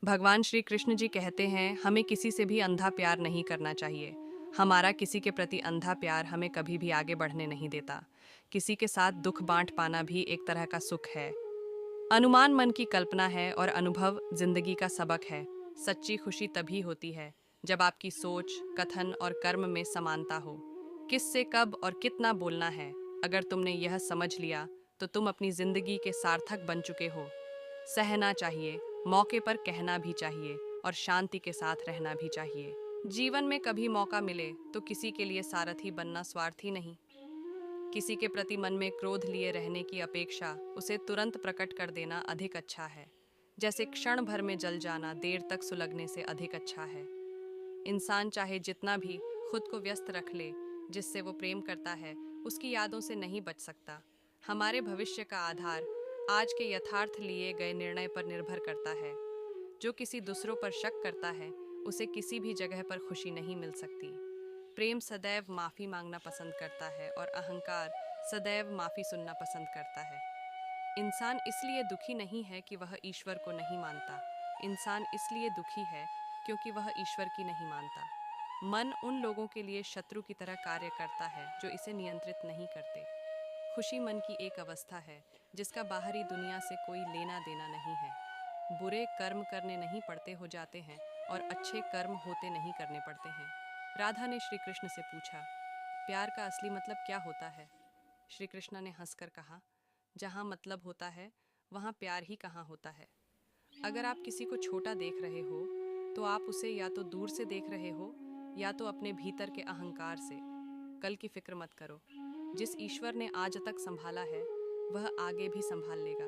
भगवान श्री कृष्ण जी कहते हैं हमें किसी से भी अंधा प्यार नहीं करना चाहिए। हमारा किसी के प्रति अंधा प्यार हमें कभी भी आगे बढ़ने नहीं देता। किसी के साथ दुख बांट पाना भी एक तरह का सुख है। अनुमान मन की कल्पना है और अनुभव जिंदगी का सबक है। सच्ची खुशी तभी होती है जब आपकी सोच, कथन और कर्म में समानता हो। किससे कब और कितना बोलना है, अगर तुमने यह समझ लिया तो तुम अपनी जिंदगी के सार्थक बन चुके हो। सहना चाहिए, मौके पर कहना भी चाहिए और शांति के साथ रहना भी चाहिए। जीवन में कभी मौका मिले तो किसी के लिए सारथी बनना स्वार्थी नहीं। किसी के प्रति मन में क्रोध लिए रहने की अपेक्षा उसे तुरंत प्रकट कर देना अधिक अच्छा है। जैसे क्षण भर में जल जाना देर तक सुलगने से अधिक अच्छा है। इंसान चाहे जितना भी खुद को व्यस्त रख ले, जिससे वो प्रेम करता है उसकी यादों से नहीं बच सकता। हमारे भविष्य का आधार आज के यथार्थ लिए गए निर्णय पर निर्भर करता है। जो किसी दूसरों पर शक करता है उसे किसी भी जगह पर खुशी नहीं मिल सकती। प्रेम सदैव माफ़ी मांगना पसंद करता है और अहंकार सदैव माफ़ी सुनना पसंद करता है। इंसान इसलिए दुखी नहीं है कि वह ईश्वर को नहीं मानता। इंसान इसलिए दुखी है क्योंकि वह ईश्वर की नहीं मानता। मन उन लोगों के लिए शत्रु की तरह कार्य करता है जो इसे नियंत्रित नहीं करते। खुशी मन की एक अवस्था है जिसका बाहरी दुनिया से कोई लेना देना नहीं है। बुरे कर्म करने नहीं पड़ते हो जाते हैं और अच्छे कर्म होते नहीं करने पड़ते हैं। राधा ने श्री कृष्ण से पूछा, प्यार का असली मतलब क्या होता है? श्री कृष्ण ने हंसकर कहा, जहाँ मतलब होता है वहाँ प्यार ही कहाँ होता है। अगर आप किसी को छोटा देख रहे हो तो आप उसे या तो दूर से देख रहे हो या तो अपने भीतर के अहंकार से। कल की फिक्र मत करो। जिस ईश्वर ने आज तक संभाला है वह आगे भी संभाल लेगा।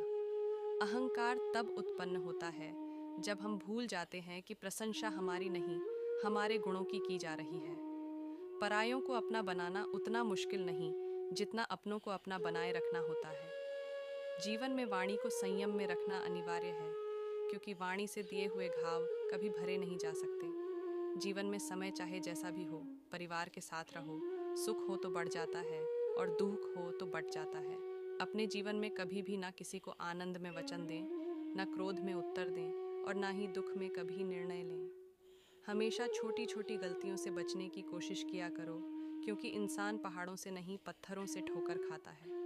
अहंकार तब उत्पन्न होता है जब हम भूल जाते हैं कि प्रशंसा हमारी नहीं, हमारे गुणों की जा रही है। परायों को अपना बनाना उतना मुश्किल नहीं जितना अपनों को अपना बनाए रखना होता है। जीवन में वाणी को संयम में रखना अनिवार्य है, क्योंकि वाणी से दिए हुए घाव कभी भरे नहीं जा सकते। जीवन में समय चाहे जैसा भी हो, परिवार के साथ रहो। सुख हो तो बढ़ जाता है और दुख हो तो बढ़ जाता है। अपने जीवन में कभी भी ना किसी को आनंद में वचन दें, ना क्रोध में उत्तर दें और ना ही दुख में कभी निर्णय लें। हमेशा छोटी छोटी गलतियों से बचने की कोशिश किया करो, क्योंकि इंसान पहाड़ों से नहीं पत्थरों से ठोकर खाता है।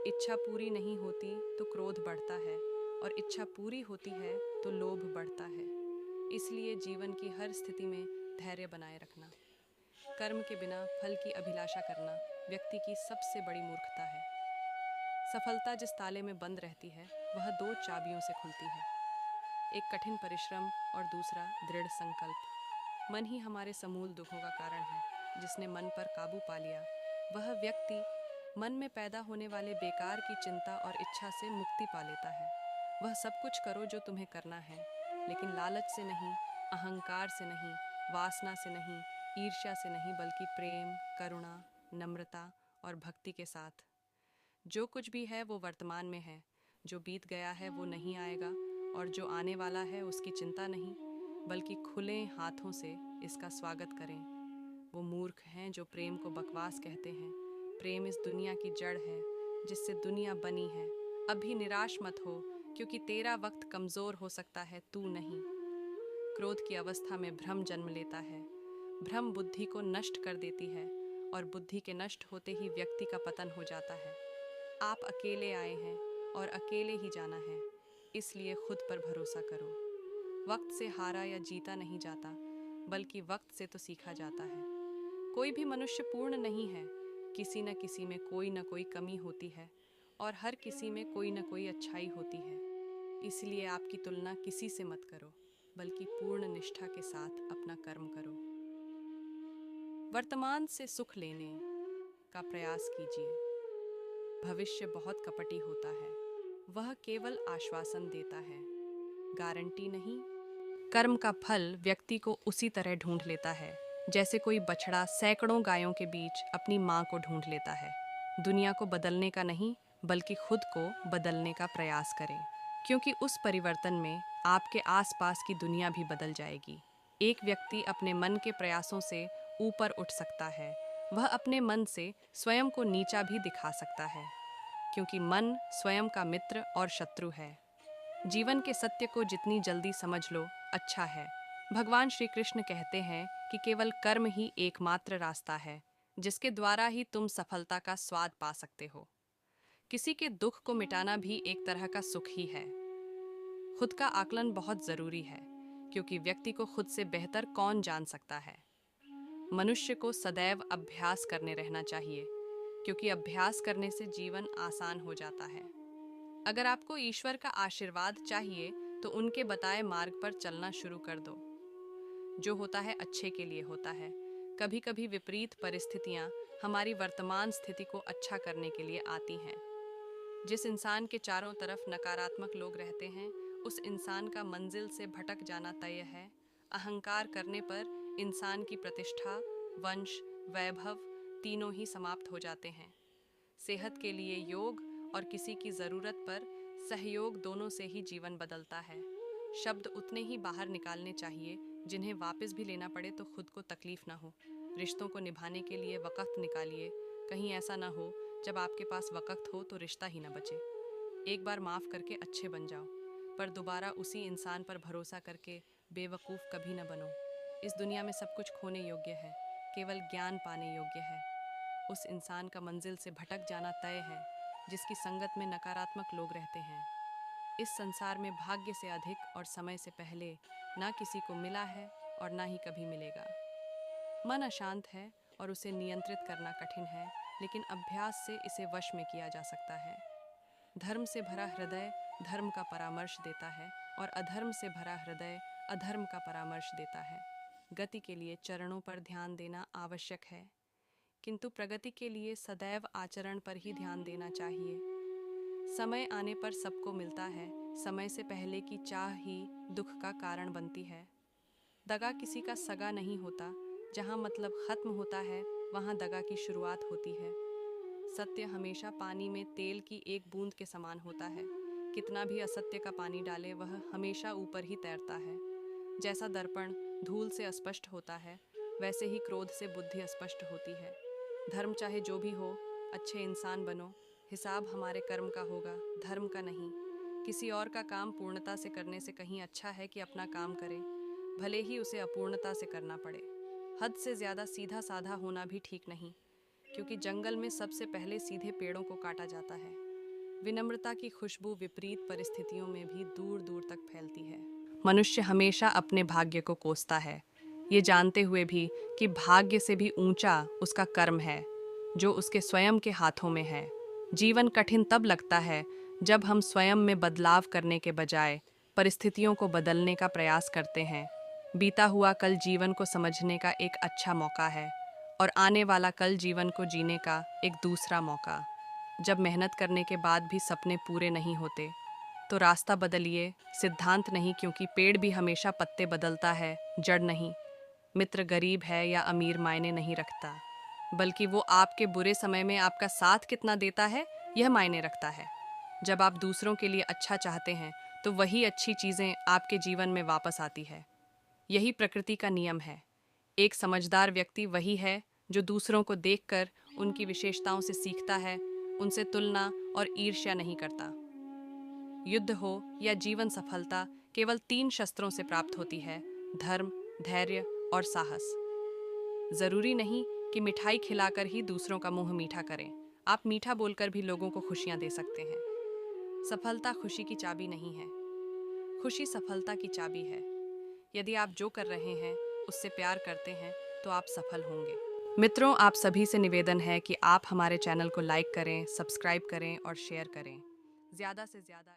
इच्छा पूरी नहीं होती तो क्रोध बढ़ता है और इच्छा पूरी होती है तो लोभ बढ़ता है। इसलिए जीवन की हर स्थिति में धैर्य बनाए रखना। कर्म के बिना फल की अभिलाषा करना व्यक्ति की सबसे बड़ी मूर्खता है। सफलता जिस ताले में बंद रहती है वह दो चाबियों से खुलती है, एक कठिन परिश्रम और दूसरा दृढ़ संकल्प। मन ही हमारे समूल दुखों का कारण है। जिसने मन पर काबू पा लिया वह व्यक्ति मन में पैदा होने वाले बेकार की चिंता और इच्छा से मुक्ति पा लेता है। वह सब कुछ करो जो तुम्हें करना है, लेकिन लालच से नहीं, अहंकार से नहीं, वासना से नहीं, ईर्ष्या से नहीं, बल्कि प्रेम, करुणा, नम्रता और भक्ति के साथ। जो कुछ भी है वो वर्तमान में है। जो बीत गया है वो नहीं आएगा और जो आने वाला है उसकी चिंता नहीं, बल्कि खुले हाथों से इसका स्वागत करें। वो मूर्ख हैं जो प्रेम को बकवास कहते हैं। प्रेम इस दुनिया की जड़ है जिससे दुनिया बनी है। अभी निराश मत हो, क्योंकि तेरा वक्त कमज़ोर हो सकता है, तू नहीं। क्रोध की अवस्था में भ्रम जन्म लेता है। भ्रम बुद्धि को नष्ट कर देती है और बुद्धि के नष्ट होते ही व्यक्ति का पतन हो जाता है। आप अकेले आए हैं और अकेले ही जाना है, इसलिए खुद पर भरोसा करो। वक्त से हारा या जीता नहीं जाता, बल्कि वक्त से तो सीखा जाता है। कोई भी मनुष्य पूर्ण नहीं है। किसी न किसी में कोई न कोई कमी होती है और हर किसी में कोई न कोई अच्छाई होती है। इसलिए आपकी तुलना किसी से मत करो, बल्कि पूर्ण निष्ठा के साथ अपना कर्म करो। वर्तमान से सुख लेने का प्रयास कीजिए। भविष्य बहुत कपटी होता है। वह केवल आश्वासन देता है, गारंटी नहीं। कर्म का फल व्यक्ति को उसी तरह ढूंढ लेता है जैसे कोई बछड़ा सैकड़ों गायों के बीच अपनी माँ को ढूंढ लेता है। दुनिया को बदलने का नहीं, बल्कि खुद को बदलने का प्रयास करें, क्योंकि उस परिवर्तन में आपके आसपास की दुनिया भी बदल जाएगी। एक व्यक्ति अपने मन के प्रयासों से ऊपर उठ सकता है। वह अपने मन से स्वयं को नीचा भी दिखा सकता है, क्योंकि मन स्वयं का मित्र और शत्रु है। जीवन के सत्य को जितनी जल्दी समझ लो, अच्छा है। भगवान श्री कृष्ण कहते हैं कि केवल कर्म ही एकमात्र रास्ता है जिसके द्वारा ही तुम सफलता का स्वाद पा सकते हो। किसी के दुख को मिटाना भी एक तरह का सुख ही है। खुद का आकलन बहुत जरूरी है, क्योंकि व्यक्ति को खुद से बेहतर कौन जान सकता है। मनुष्य को सदैव अभ्यास करने रहना चाहिए, क्योंकि अभ्यास करने से जीवन आसान हो जाता है। अगर आपको ईश्वर का आशीर्वाद चाहिए तो उनके बताए मार्ग पर चलना शुरू कर दो। जो होता है अच्छे के लिए होता है। कभी कभी विपरीत परिस्थितियां हमारी वर्तमान स्थिति को अच्छा करने के लिए आती हैं। जिस इंसान के चारों तरफ नकारात्मक लोग रहते हैं, उस इंसान का मंजिल से भटक जाना तय है। अहंकार करने पर इंसान की प्रतिष्ठा, वंश, वैभव तीनों ही समाप्त हो जाते हैं। सेहत के लिए योग और किसी की ज़रूरत पर सहयोग दोनों से ही जीवन बदलता है। शब्द उतने ही बाहर निकालने चाहिए जिन्हें वापस भी लेना पड़े तो खुद को तकलीफ ना हो। रिश्तों को निभाने के लिए वक़्त निकालिए। कहीं ऐसा ना हो जब आपके पास वक़्त हो तो रिश्ता ही ना बचे। एक बार माफ़ करके अच्छे बन जाओ, पर दोबारा उसी इंसान पर भरोसा करके बेवकूफ़ कभी ना बनो। इस दुनिया में सब कुछ खोने योग्य है, केवल ज्ञान पाने योग्य है। उस इंसान का मंजिल से भटक जाना तय है जिसकी संगत में नकारात्मक लोग रहते हैं। इस संसार में भाग्य से अधिक और समय से पहले ना किसी को मिला है और ना ही कभी मिलेगा। मन अशांत है और उसे नियंत्रित करना कठिन है, लेकिन अभ्यास से इसे वश में किया जा सकता है। धर्म से भरा हृदय धर्म का परामर्श देता है और अधर्म से भरा हृदय अधर्म का परामर्श देता है। गति के लिए चरणों पर ध्यान देना आवश्यक है, किंतु प्रगति के लिए सदैव आचरण पर ही ध्यान देना चाहिए। समय आने पर सबको मिलता है, समय से पहले की चाह ही दुख का कारण बनती है। दगा किसी का सगा नहीं होता। जहाँ मतलब खत्म होता है वहाँ दगा की शुरुआत होती है। सत्य हमेशा पानी में तेल की एक बूंद के समान होता है। कितना भी असत्य का पानी डाले वह हमेशा ऊपर ही तैरता है। जैसा दर्पण धूल से अस्पष्ट होता है, वैसे ही क्रोध से बुद्धि अस्पष्ट होती है। धर्म चाहे जो भी हो, अच्छे इंसान बनो। हिसाब हमारे कर्म का होगा, धर्म का नहीं। किसी और का काम पूर्णता से करने से कहीं अच्छा है कि अपना काम करे, भले ही उसे अपूर्णता से करना पड़े। हद से ज़्यादा सीधा साधा होना भी ठीक नहीं, क्योंकि जंगल में सबसे पहले सीधे पेड़ों को काटा जाता है। विनम्रता की खुशबू विपरीत परिस्थितियों में भी दूर दूर तक फैलती है। मनुष्य हमेशा अपने भाग्य को कोसता है, ये जानते हुए भी कि भाग्य से भी ऊंचा उसका कर्म है, जो उसके स्वयं के हाथों में है। जीवन कठिन तब लगता है जब हम स्वयं में बदलाव करने के बजाय परिस्थितियों को बदलने का प्रयास करते हैं। बीता हुआ कल जीवन को समझने का एक अच्छा मौका है, और आने वाला कल जीवन को जीने का एक दूसरा मौका। जब मेहनत करने के बाद भी सपने पूरे नहीं होते तो रास्ता बदलिए, सिद्धांत नहीं, क्योंकि पेड़ भी हमेशा पत्ते बदलता है, जड़ नहीं। मित्र गरीब है या अमीर मायने नहीं रखता, बल्कि वो आपके बुरे समय में आपका साथ कितना देता है यह मायने रखता है। जब आप दूसरों के लिए अच्छा चाहते हैं तो वही अच्छी चीज़ें आपके जीवन में वापस आती है। यही प्रकृति का नियम है। एक समझदार व्यक्ति वही है जो दूसरों को देखकर उनकी विशेषताओं से सीखता है, उनसे तुलना और ईर्ष्या नहीं करता। युद्ध हो या जीवन सफलता केवल 3 शस्त्रों से प्राप्त होती है: धर्म, धैर्य और साहस। जरूरी नहीं कि मिठाई खिलाकर ही दूसरों का मुंह मीठा करें। आप मीठा बोलकर भी लोगों को खुशियां दे सकते हैं। सफलता खुशी की चाबी नहीं है, खुशी सफलता की चाबी है। यदि आप जो कर रहे हैं उससे प्यार करते हैं तो आप सफल होंगे। मित्रों, आप सभी से निवेदन है कि आप हमारे चैनल को लाइक करें, सब्सक्राइब करें और शेयर करें। ज़्यादा से ज़्यादा